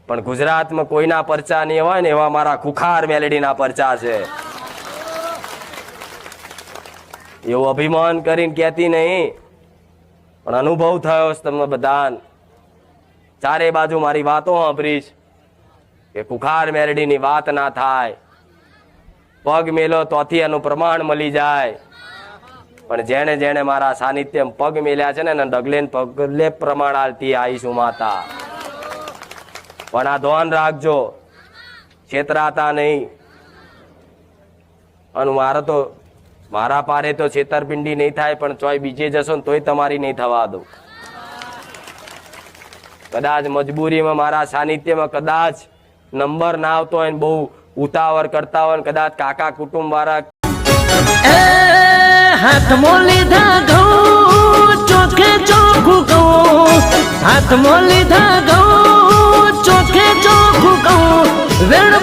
પણ ગુજરાતમાં કોઈના પરચા નહીં હોય ને એવા મારા ખુખાર મેલેડીના પરચા છે. એવું અભિમાન કરીને કહેતી નહીં, પણ અનુભવ થયો છે તમને બધાને. ચારે બાજુ મારી વાતો સાંભળીશ કે ખુખાર મેલડીની વાત ના થાય, પગ મેલો તોથી એનું પ્રમાણ મળી જાય. પણ જેણે જેણે મારા સાનિધ્યમાં પગ મેલ્યા છે ને એને ડગલે પગલે પ્રમાણ આલતી આવીશું માતા. પણ આ ધ્યાન રાખજો, છેતરાતા નહીં. અને મારા પારે તો છેતરપિંડી નહીં થાય, પણ ચોય બીજે જશો ને તોય તમારી નહીં થવા દઉં. કદાચ મજબૂરીમાં મારા સાનિધ્યમાં કદાચ નંબર ના આવતો હોય, બહુ ઉતાવળ કરતા હોય, કદાચ કાકા કુટુંબ વાળા હાથમાં લીધા ઘઉં ચોખે ચોખ્ખું કહું, હાથમાં લીધા ઘઉં ચોખે ચોખ્ખું કહું, વેણ